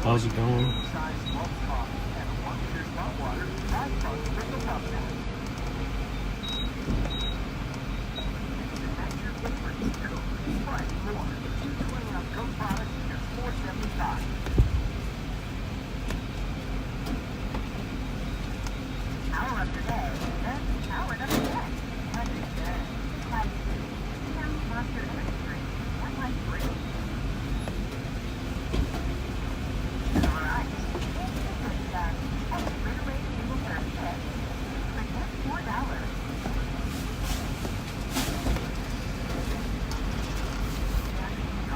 How's it going?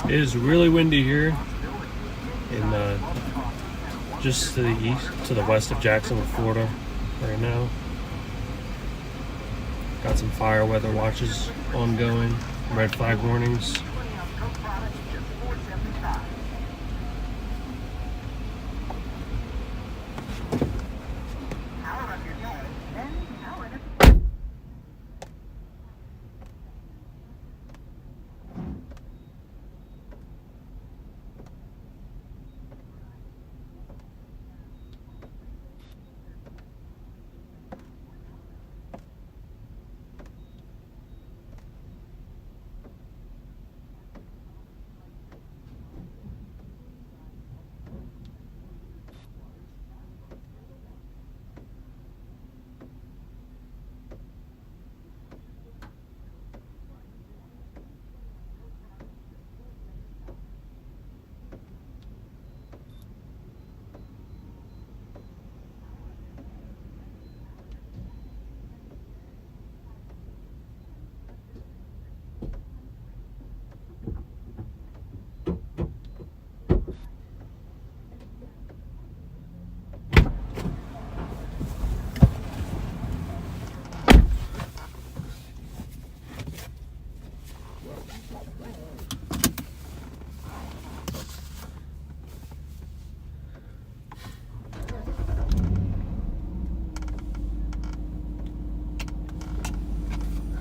It is really windy here in just to the east, to the west of Jacksonville, Florida right now. Got some fire weather watches ongoing, red flag warnings.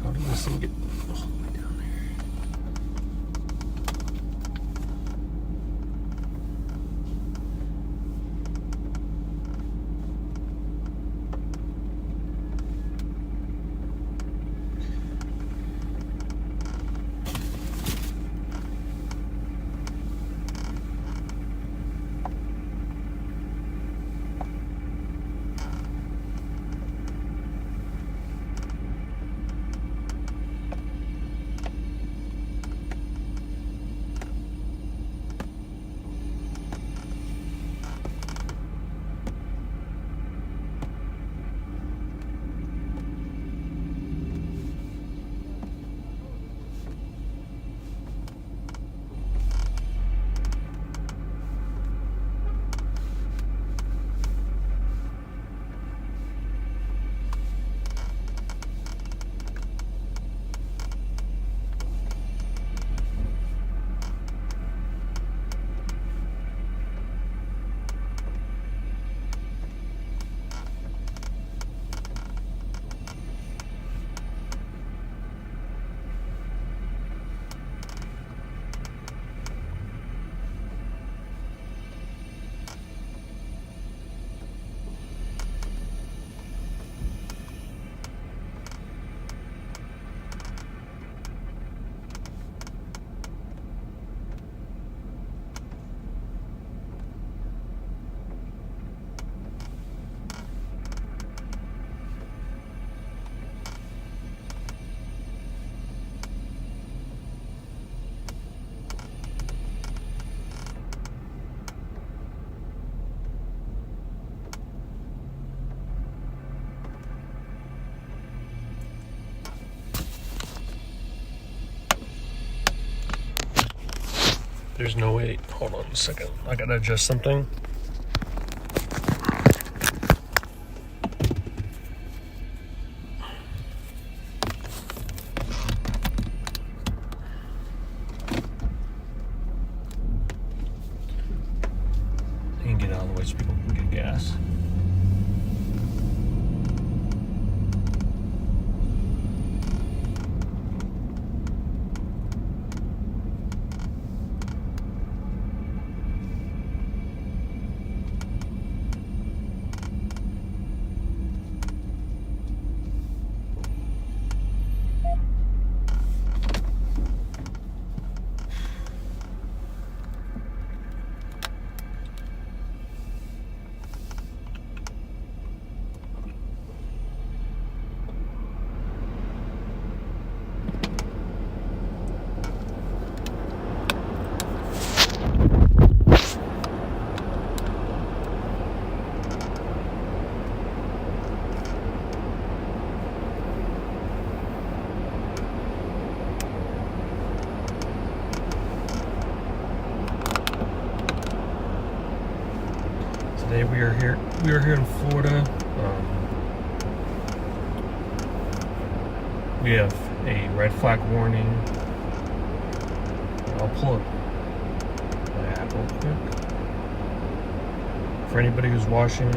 How did this thing get all the way down there? There's no way. Hold on a second. I gotta adjust something. You can get out of the way so people can get gas. Today we are here in Florida. We have a red flag warning. I'll pull up my app real quick. For anybody who's watching,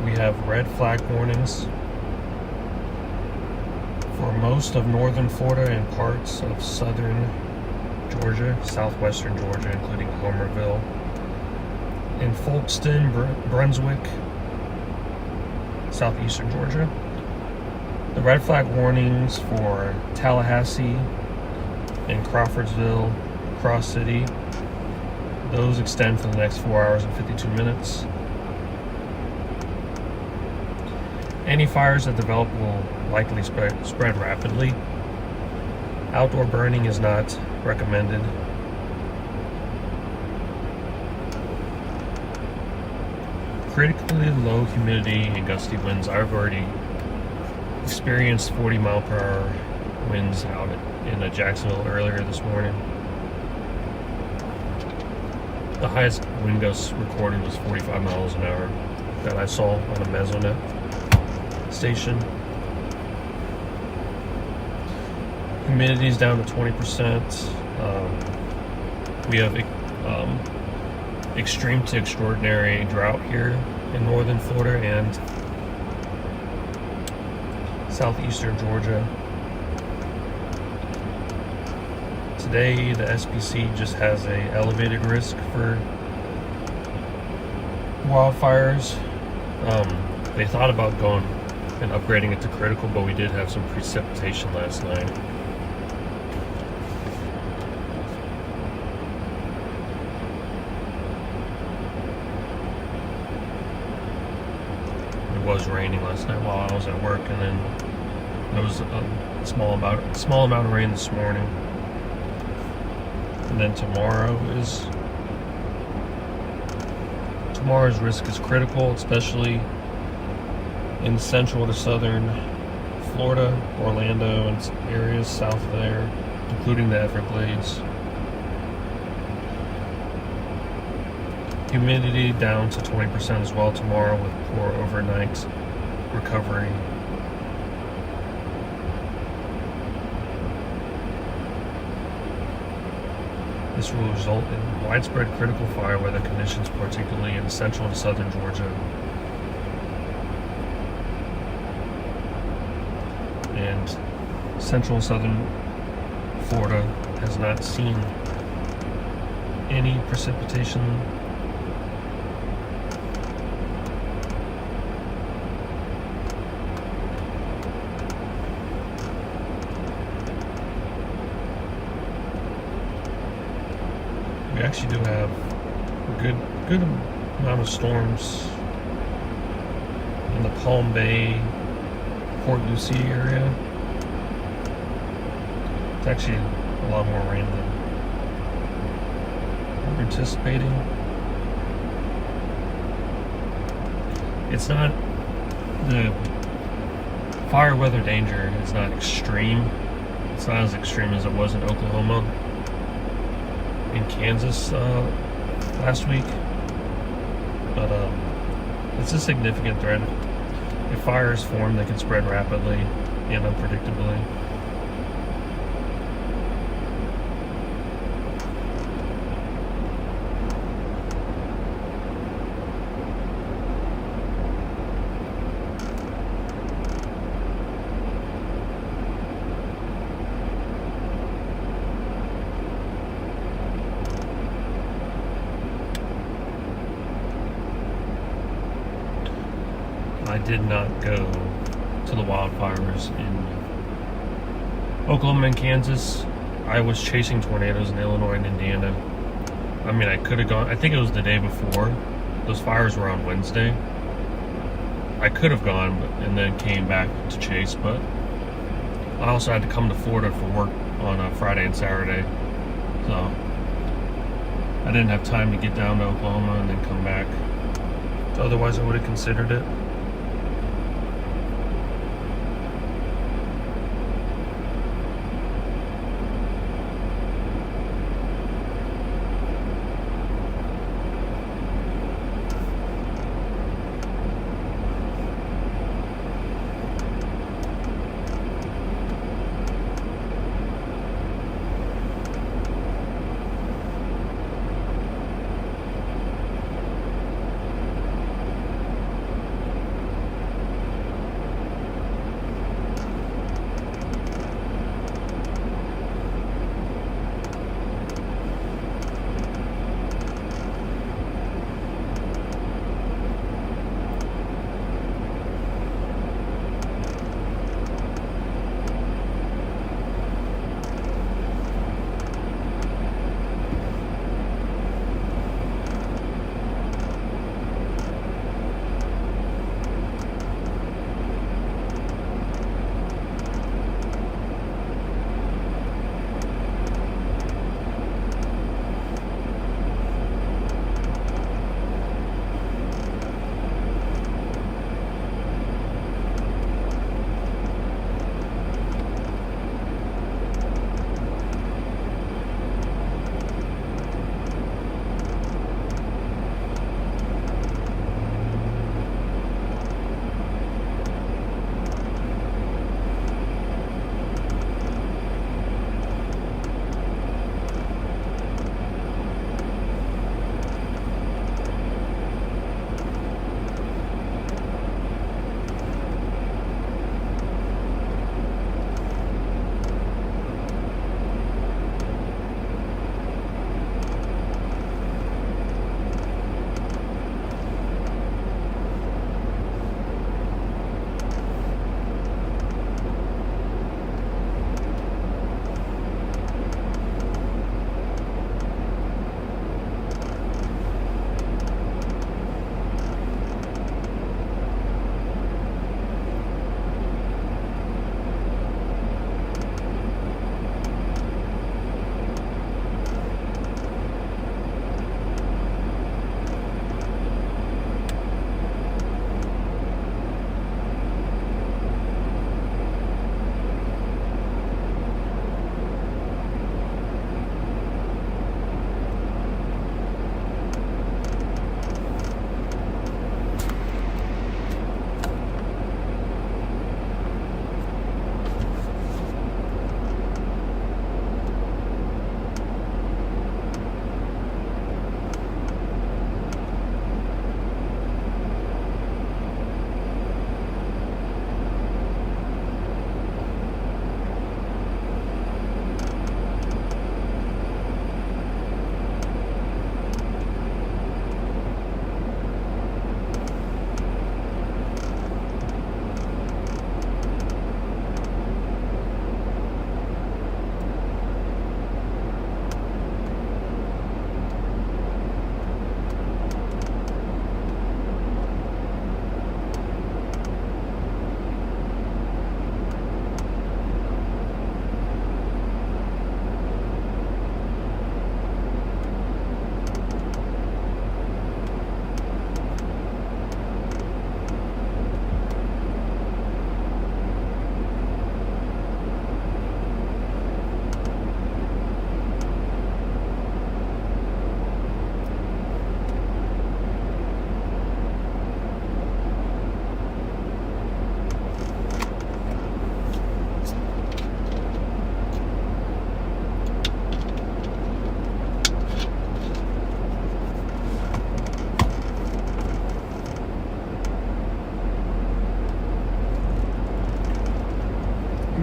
we have red flag warnings for most of northern Florida and parts of southern Georgia, southwestern Georgia, including Homerville, in Folkston, Brunswick, southeastern Georgia. The red flag warnings for Tallahassee and Crawfordsville, Cross City, those extend for the next 4 hours and 52 minutes. Any fires that develop will likely spread rapidly. Outdoor burning is not recommended. Critically low humidity and gusty winds. I've already experienced 40-mile-per-hour winds out in Jacksonville earlier this morning. The highest wind gust recorded was 45 miles an hour that I saw on a Mesonet station. Humidity is down to 20%. We have extreme to extraordinary drought here in northern Florida and southeastern Georgia. Today, the SPC just has a elevated risk for wildfires. They thought about going and upgrading it to critical, but we did have some precipitation last night. It was raining last night while I was at work, and then there was a small amount of rain this morning. And then tomorrow's risk is critical, especially in central to southern Florida, Orlando, and areas south of there, including the Everglades. Humidity down to 20% as well tomorrow, with poor overnight recovery. This will result in widespread critical fire weather conditions, particularly in central to southern Georgia. And central and southern Florida has not seen any precipitation. We actually do have a good amount of storms in the Palm Bay, Port Lucie area. It's actually a lot more rain than we're anticipating. It's not, the fire weather danger is not extreme. It's not as extreme as it was in Oklahoma and Kansas last week, but it's a significant threat. If fires form, they can spread rapidly and unpredictably. I did not go to the wildfires in Oklahoma and Kansas. I was chasing tornadoes in Illinois and Indiana. I mean, I could have gone. I think it was the day before. Those fires were on Wednesday. I could have gone and then came back to chase, but I also had to come to Florida for work on a Friday and Saturday. So I didn't have time to get down to Oklahoma and then come back. Otherwise, I would have considered it.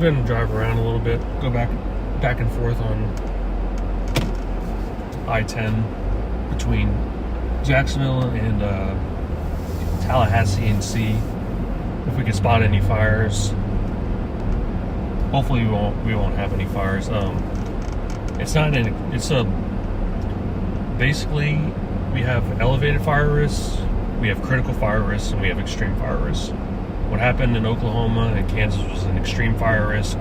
going to drive around a little bit, go back and forth on I-10 between Jacksonville and Tallahassee and see if we can spot any fires. Hopefully we won't have any fires. Basically we have elevated fire risks, we have critical fire risks, and we have extreme fire risks. What happened in Oklahoma and Kansas was an extreme fire risk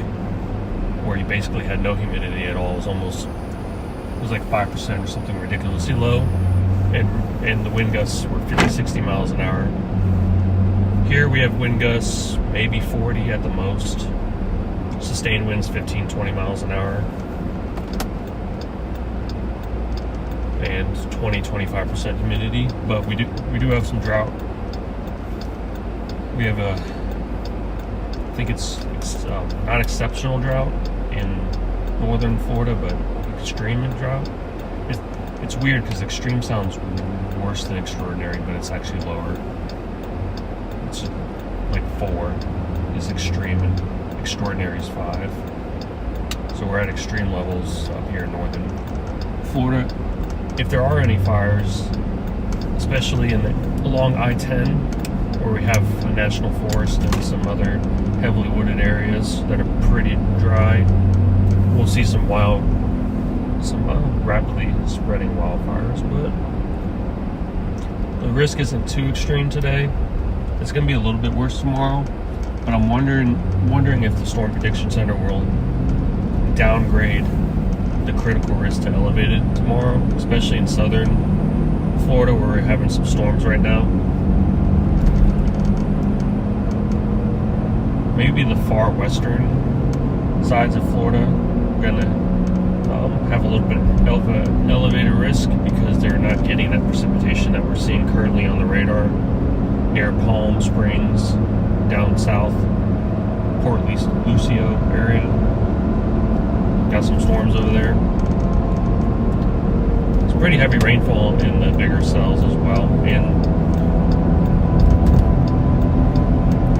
where you basically had no humidity at all. It was like 5% or something ridiculously low, and the wind gusts were 50-60 miles an hour. Here we have wind gusts maybe 40 at the most, sustained winds 15-20 miles an hour, and 20-25% humidity. But we do have some drought. We have I think it's not exceptional drought in northern Florida, but extreme drought. It's weird because extreme sounds worse than extraordinary, but it's actually lower. It's like 4 is extreme and extraordinary is 5. So we're at extreme levels up here in northern Florida. If there are any fires, especially along I-10, where we have a national forest and some other heavily wooded areas that are pretty dry, we'll see some rapidly spreading wildfires. But the risk isn't too extreme today. It's going to be a little bit worse tomorrow, but I'm wondering if the Storm Prediction Center will downgrade the critical risk to elevated tomorrow, especially in southern Florida where we're having some storms right now. Maybe the far western sides of Florida are going to have a little bit of an elevated risk because they're not getting that precipitation that we're seeing currently on the radar near Palm Springs, down south, Port Lucio area. Got some storms over there. Some pretty heavy rainfall in the bigger cells as well, and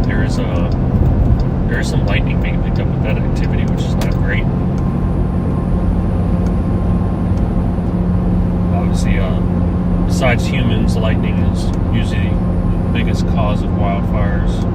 there is some lightning being picked up with that activity, which is not great. Obviously, besides humans, lightning is usually the biggest cause of wildfires.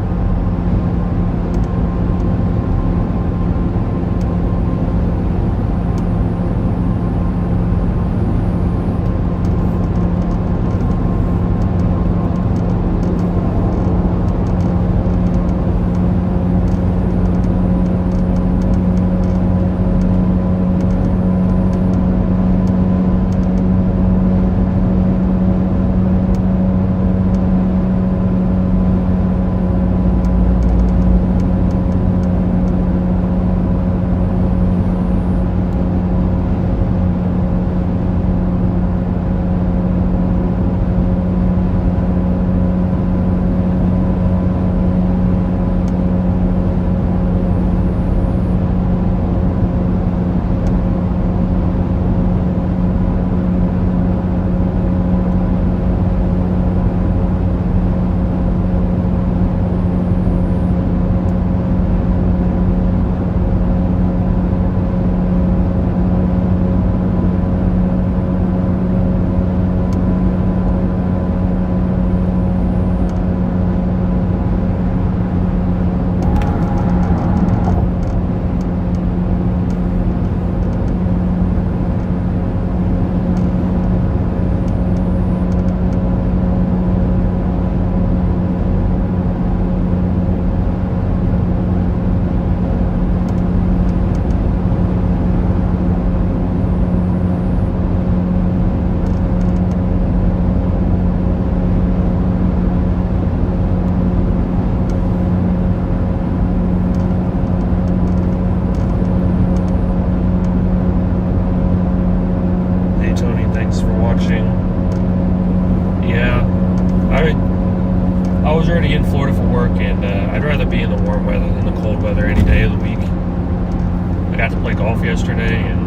was already in Florida for work, and I'd rather be in the warm weather than the cold weather any day of the week. I got to play golf yesterday and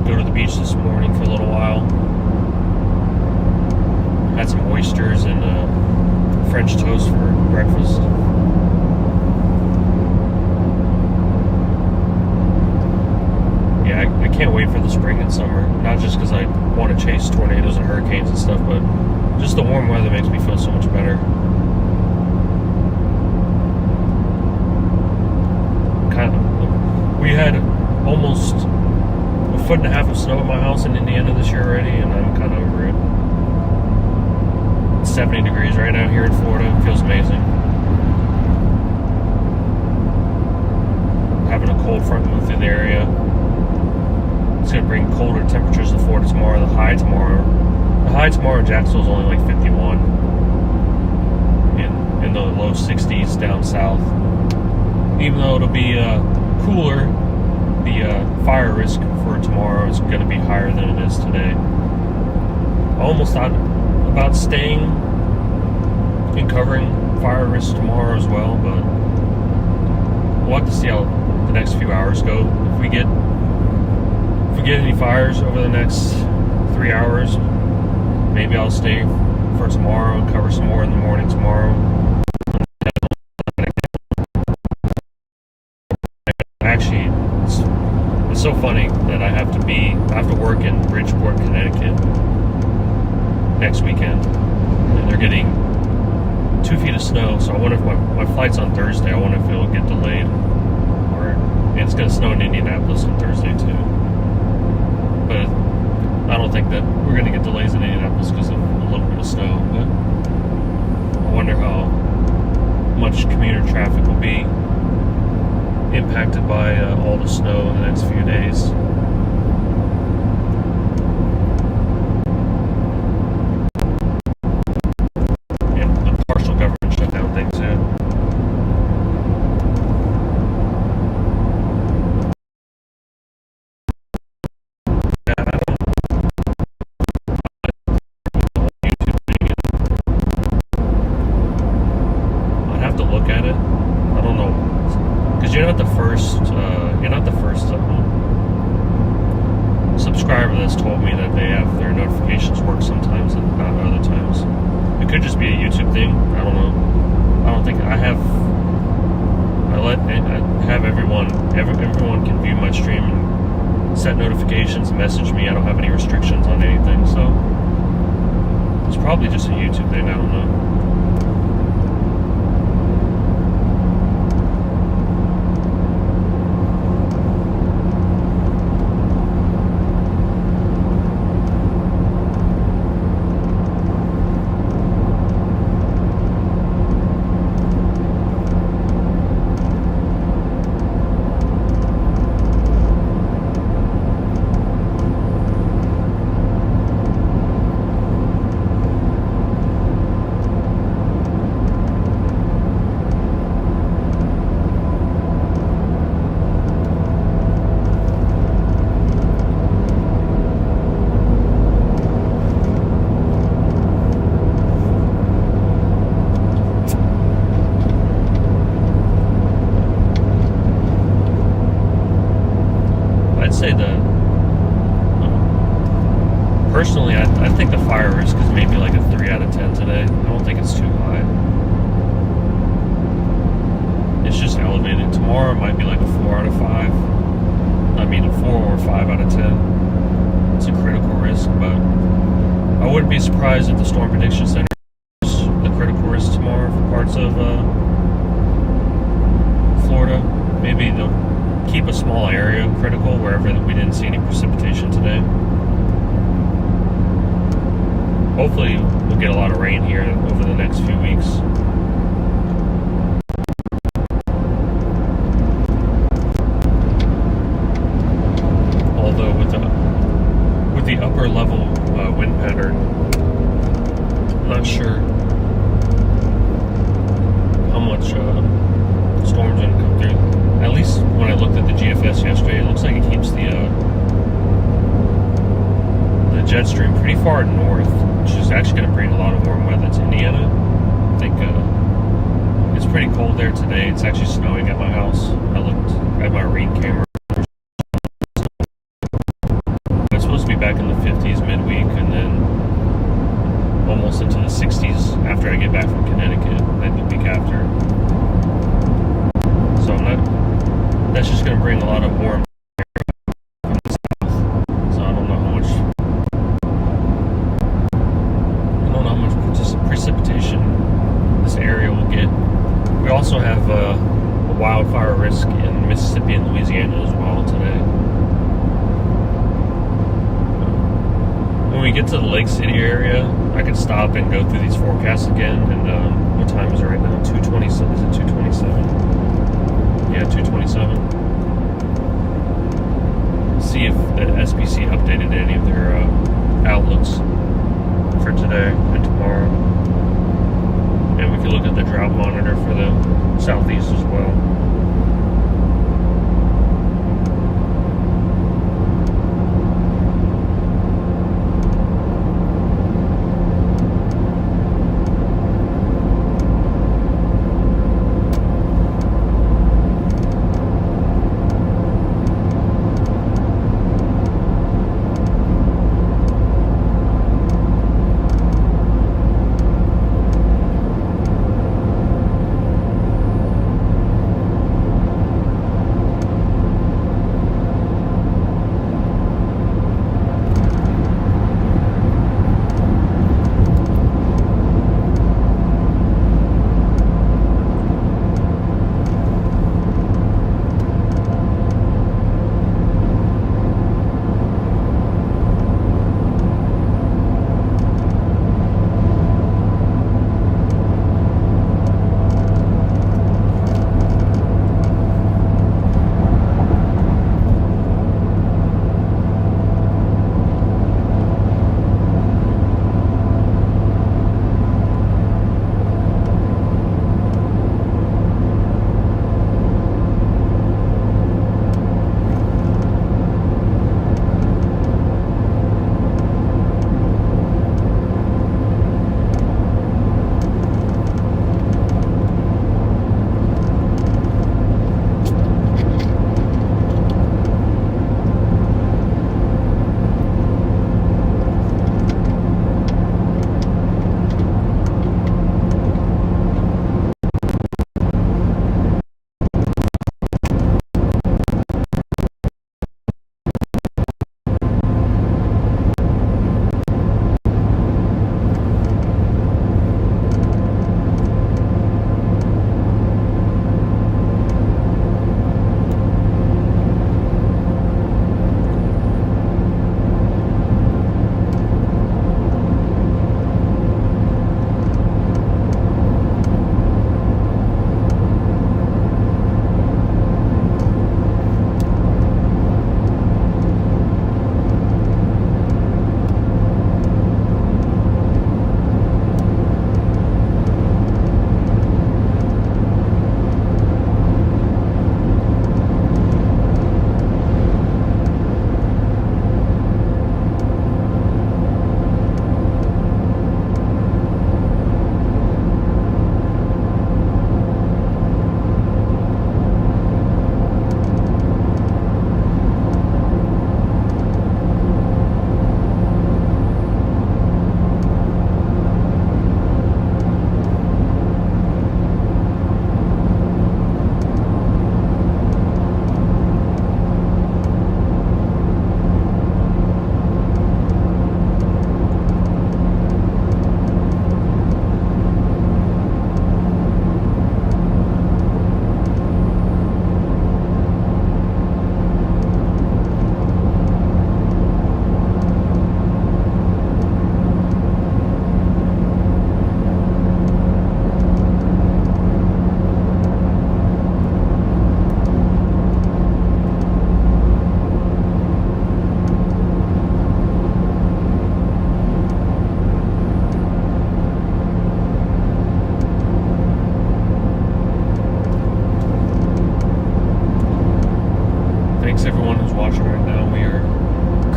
go to the beach this morning for a little while. Had some oysters and French toast for breakfast. for the spring and summer. Not just because I want to chase tornadoes and hurricanes and stuff, but just the warm weather makes me feel so much better. We had almost a foot and a half of snow at my house in Indiana this year already, and I'm kind of over it. It's 70 degrees right now here in Florida. It feels amazing. Having a cold front move through the area. It's going to bring colder temperatures to Florida tomorrow. The high tomorrow in Jacksonville is only like 51. In the low 60s down south. Even though it'll be cooler, the fire risk for tomorrow is going to be higher than it is today. I almost thought about staying and covering fire risk tomorrow as well, but we'll have to see how the next few hours go. If we get any fires over the next 3 hours, maybe I'll stay for tomorrow and cover some more in the morning tomorrow. Actually, it's so funny that I have to work in Bridgeport, Connecticut next weekend, and they're getting 2 feet of snow. So I wonder if my flight's on Thursday. I wonder if it'll get delayed, and it's going to snow in Indianapolis on Thursday too. But I don't think that we're going to get delays in Indianapolis because of a little bit of snow. But I wonder how much commuter traffic will be impacted by all the snow in the next few days. And the partial government shutdown thing too. Yeah, I'd have to look at it. I don't know. Because you're not the first subscriber that's told me that they have their notifications work sometimes and not other times. It could just be a YouTube thing. I don't know. I don't think I have. I have everyone can view my stream and set notifications, message me. I don't have any restrictions on anything, so it's probably just a YouTube thing. I don't know. Say personally, I think the fire risk is maybe like a 3 out of 10 today. I don't think it's too high. It's just elevated. Tomorrow it might be like a 4 out of 5. I mean a 4 or 5 out of 10. It's a critical risk, but I wouldn't be surprised if the Storm Prediction Center is the critical risk tomorrow for parts of Florida. Maybe they'll keep a small area critical wherever we didn't see any precipitation today. Hopefully we'll get a lot of rain here over the next few weeks. Although with the upper level wind pattern, I'm not sure how much storms are going to come through. At least when I looked at the GFS yesterday, it looks like it keeps the jet stream pretty far north, which is actually going to bring a lot of warm weather to Indiana. I think it's pretty cold there today. It's actually snowing at my house. I looked at my rain camera. It's supposed to be back in the 50s midweek, and then almost into the 60s after I get back from Connecticut, like the week after. So that's just going to bring a lot of warm air from the south. wildfire risk in Mississippi and Louisiana as well today. When we get to the Lake City area, I can stop and go through these forecasts again. And what time is it right now? 2:27. Is it 2:27? Yeah, 2:27. See if the SPC updated any of their outlooks for today and tomorrow. And we can look at the drought monitor for the southeast as well.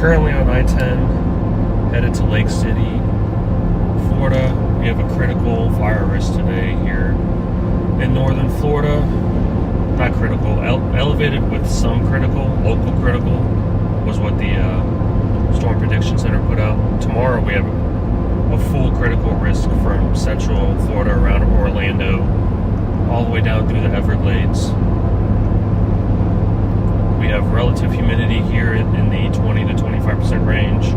currently on I-10, headed to Lake City, Florida. We have a critical fire risk today here in northern Florida. Not critical, elevated with some critical, local critical was what the Storm Prediction Center put out. Tomorrow we have a full critical risk from central Florida around Orlando all the way down through the Everglades. We have relative humidity here in the 20 to 25% range.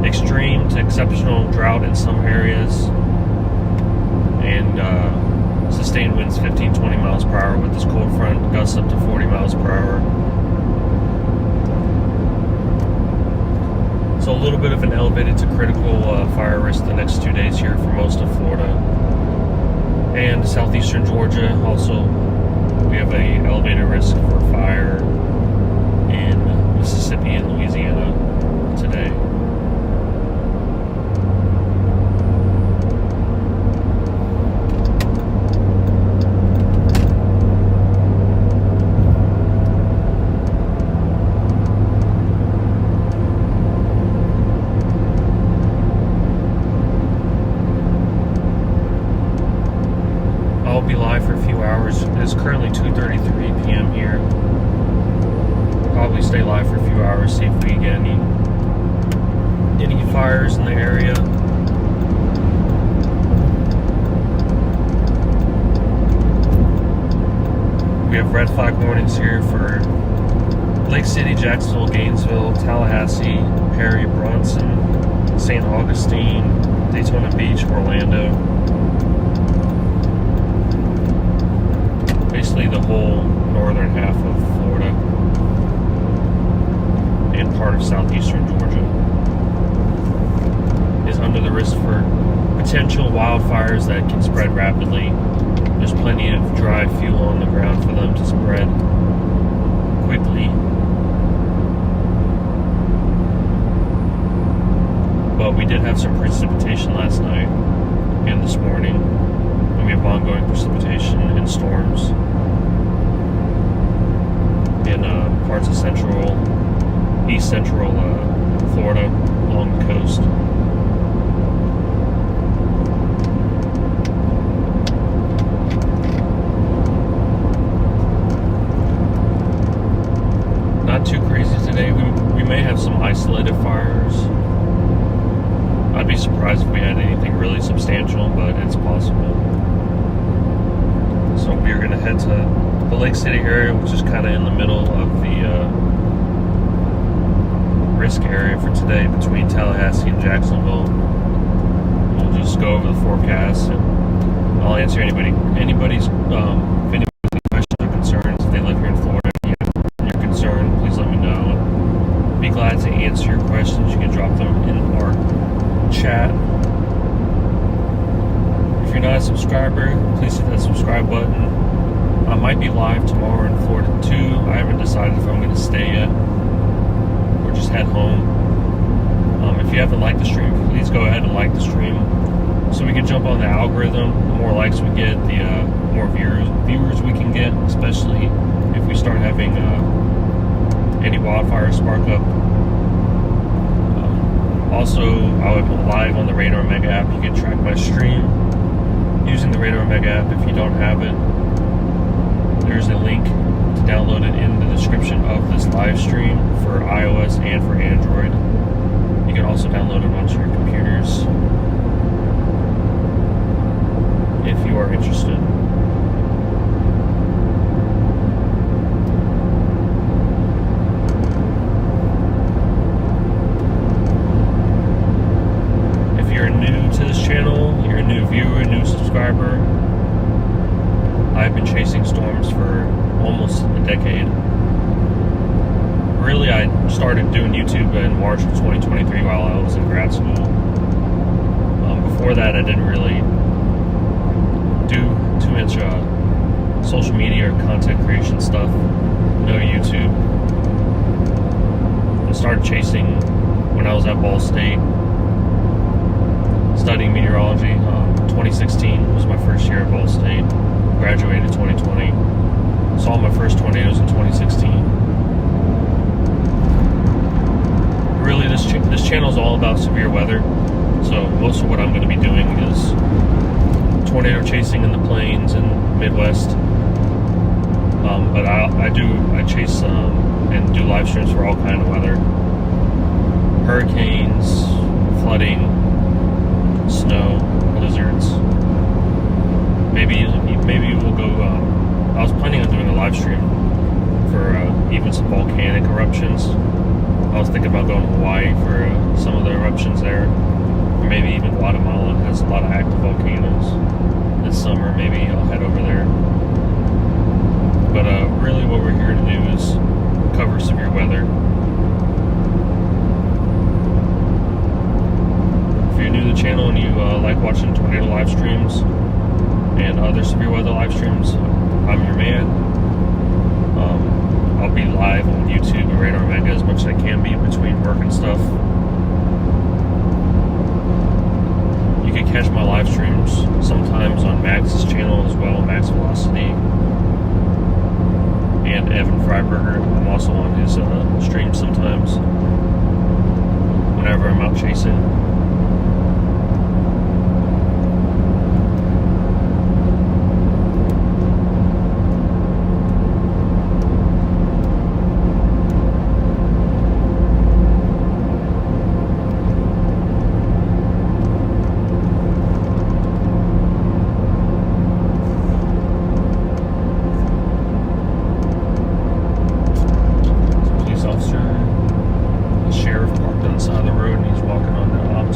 Extreme to exceptional drought in some areas, and sustained wind winds 15-20 miles per hour with this cold front, gusts up to 40 miles per hour. So a little bit of an elevated to critical fire risk the next 2 days here for most of Florida and southeastern Georgia. Also, we have a elevated risk for fire in Mississippi and Louisiana today. I'll be live for a few hours. It's currently 2:33 p.m. here. Probably stay live for a few hours, see if we get any fires in the area. We have red flag warnings here for Lake City, Jacksonville, Gainesville, Tallahassee, Perry, Bronson, St. Augustine, Daytona Beach, Orlando. Basically the whole northern half of Florida and part of southeastern Georgia is under the risk for potential wildfires that can spread rapidly. There's plenty of dry fuel on the ground for them to spread quickly. But we did have some precipitation last night and this morning, and we have ongoing precipitation and storms in parts of east central Florida along the coast. Not too crazy today. We may have some isolated fires. I'd be surprised if we had anything really substantial, but it's possible. So we are going to head to the Lake City area, which is kind of in the middle of the risk area for today between Tallahassee and Jacksonville. We'll just go over the forecast and I'll answer anybody's if anybody's questions or concerns. If they live here in Florida and you're concerned, please let me know. I'd be glad to answer your questions. You can drop them in our chat. If you're not a subscriber, please hit that subscribe button. I might be live tomorrow in Florida too. I haven't decided if I'm going to stay yet or just head home. If you haven't liked the stream, please go ahead and like the stream so we can jump on the algorithm. The more likes we get, the more viewers we can get, especially if we start having any wildfires spark up. Also, I'm live on the Radar Mega app. You can track my stream using the Radar Mega app. If you don't have it, there's a link to download it in the description of this live stream for iOS and for Android. You can also download it onto your computers if you are interested. If you're new to this channel, you're a new viewer, a new subscriber, I've been chasing storms for almost a decade. Really, I started doing YouTube in March of 2023 while I was in grad school. Before that, I didn't really do too much social media or content creation stuff. No YouTube. I started chasing when I was at Ball State, studying meteorology. 2016 was my first year at Ball State. Graduated 2020. Saw my first tornadoes in 2016. Really, this channel is all about severe weather. So most of what I'm going to be doing is tornado chasing in the plains and Midwest. But I chase and do live streams for all kind of weather: hurricanes, flooding, snow, blizzards. Maybe we'll go. I was planning on doing a live stream for even some volcanic eruptions. I was thinking about going to Hawaii for some of the eruptions there. Or maybe even Guatemala has a lot of active volcanoes this summer. Maybe I'll head over there. and other severe weather live streams, I'm your man. I'll be live on YouTube and Radar Mega as much as I can be between work and stuff. You can catch my live streams sometimes on Max's channel as well, Max Velocity, and Evan Freiberger. I'm also on his stream sometimes whenever I'm out chasing. Sheriff parked on the side of the road and he's walking on the opposite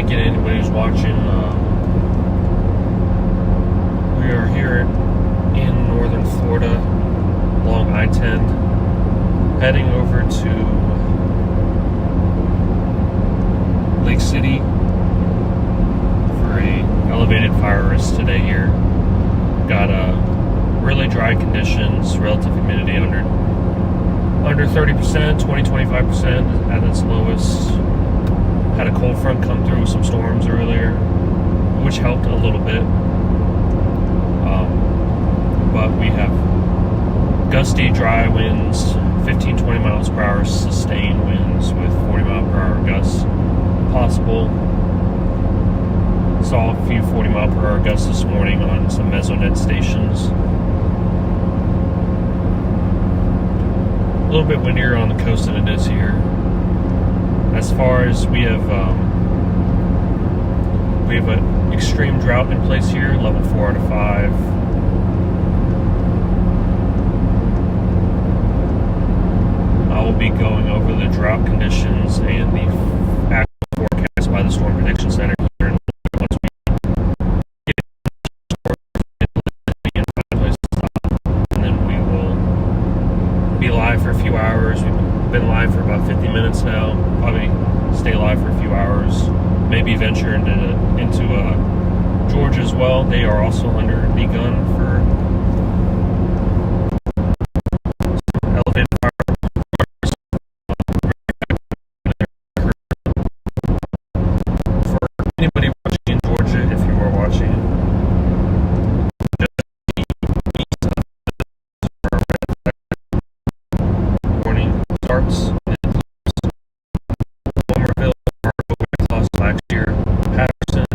thank you to anybody who's watching. We are here in northern Florida, along I-10, heading over to Lake City for a elevated fire risk today here. Got really dry conditions, relative humidity under 30%, 20-25% at its lowest. Had a cold front come through with some storms earlier, which helped a little bit. But we have gusty, dry winds, 15-20 miles per hour sustained winds with 40 mile per hour gusts possible. Saw a few 40 mile per hour gusts this morning on some mesonet stations. A little bit windier on the coast than it is here. As far as we have an extreme drought in place here, level 4 out of 5. I will be going over the drought conditions and the actual forecast by the Storm Prediction Center here in once we get and then we will be live for a few hours. We've been live for about 50 minutes now. Probably stay live for a few hours. Maybe venture into Georgia as well. They are also under the gun for elevated fire. For anybody watching in Georgia, if you are watching, just east of warning starts. Last year, Patterson,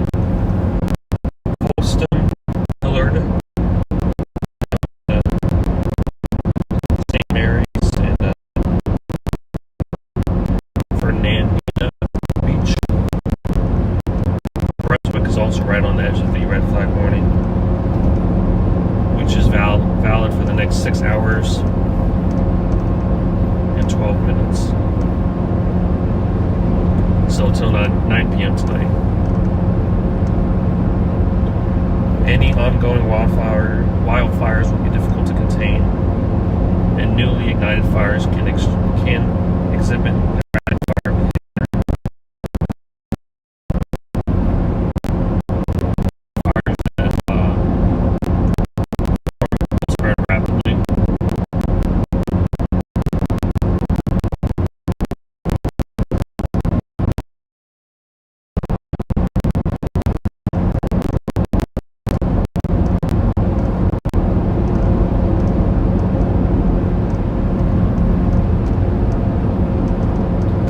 Folston, Hillard, St. Mary's, and Fernandina Beach. Brunswick is also right on the edge of the red flag warning, which is valid for the next 6 hours and 12 minutes. So until 9 p.m. tonight. Any ongoing wildfires will be difficult to contain, and newly ignited fires can exhibit erratic fire behavior. Fires that spread rapidly.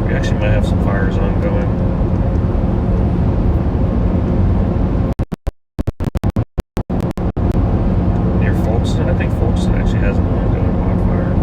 Actually might have some fires ongoing. Near Folkston, I think Folkston actually has an ongoing wildfire.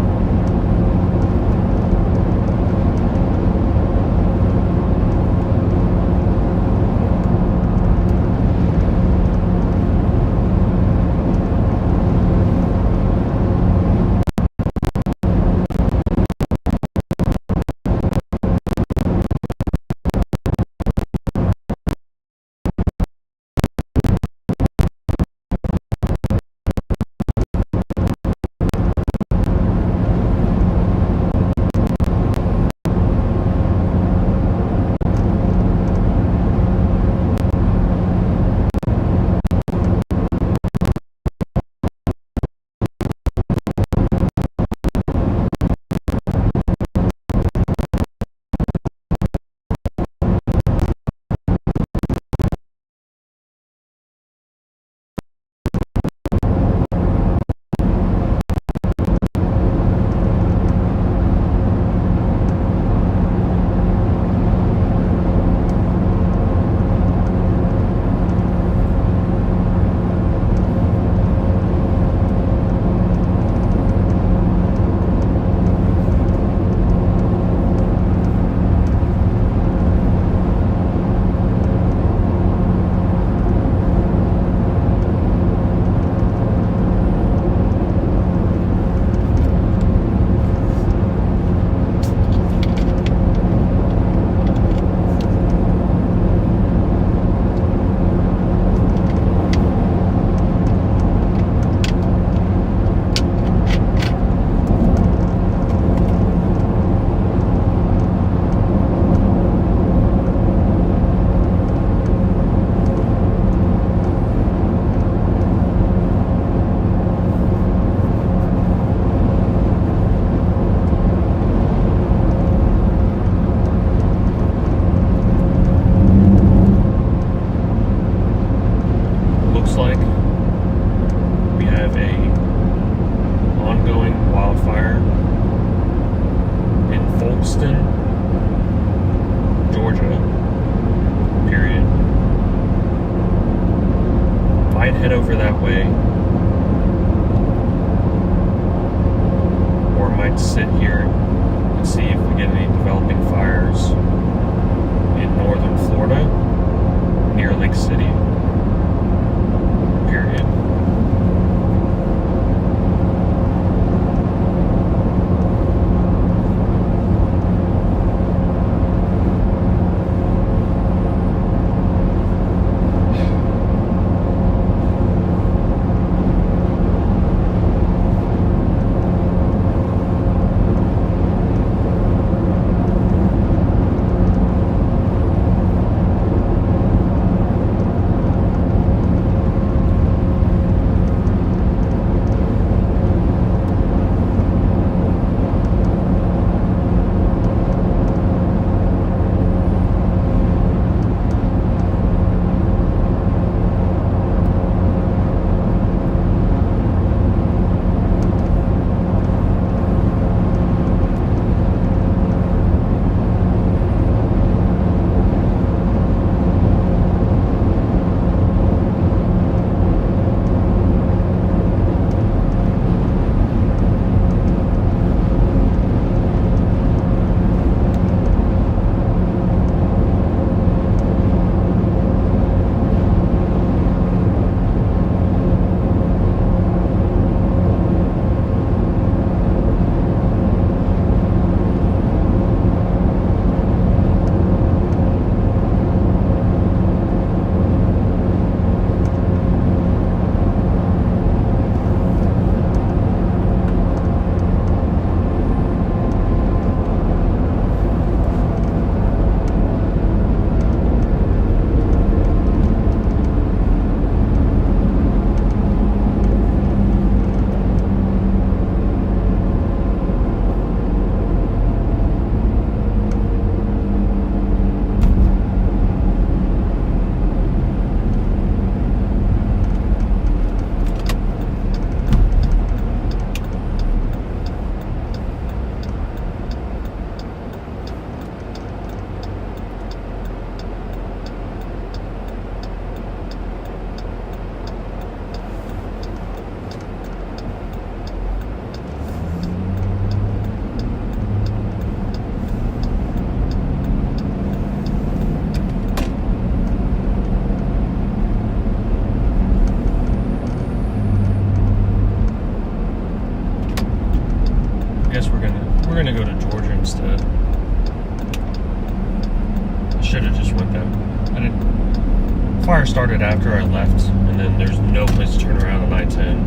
fire started after I left, and then there's no place to turn around on I-10.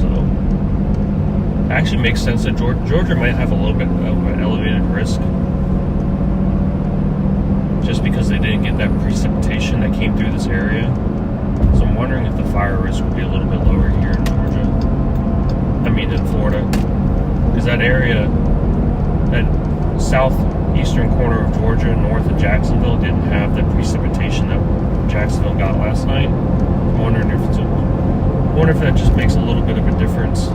So it actually makes sense that Georgia might have a little bit of an elevated risk, just because they didn't get that precipitation that came through this area. So I'm wondering if the fire risk would be a little bit lower here in Georgia. I mean, in Florida, because that area, that southeastern corner of Georgia, north of Jacksonville, didn't have the precipitation that Jacksonville got last night. I'm wondering if that just makes a little bit of a difference.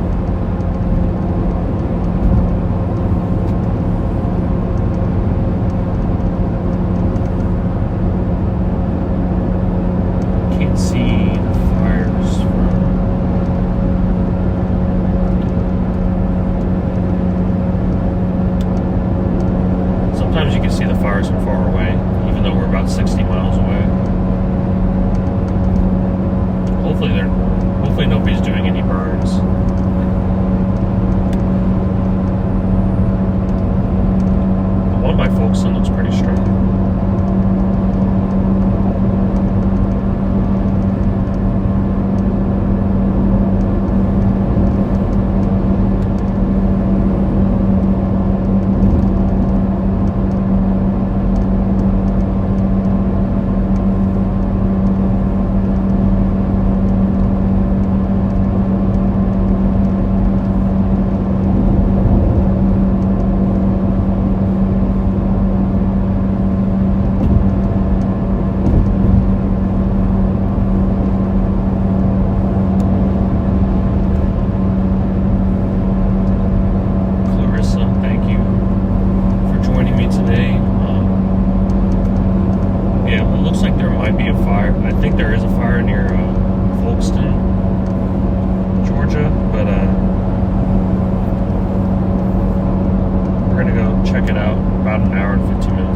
Can't see the fires from. Sometimes you can see the fires from far away, even though we're about 60 miles away. Hopefully nobody's doing any burns. One of my folks son looks pretty strong. I think there is a fire near Folkestone, Georgia, but we're gonna go check it out about an hour and 15 minutes.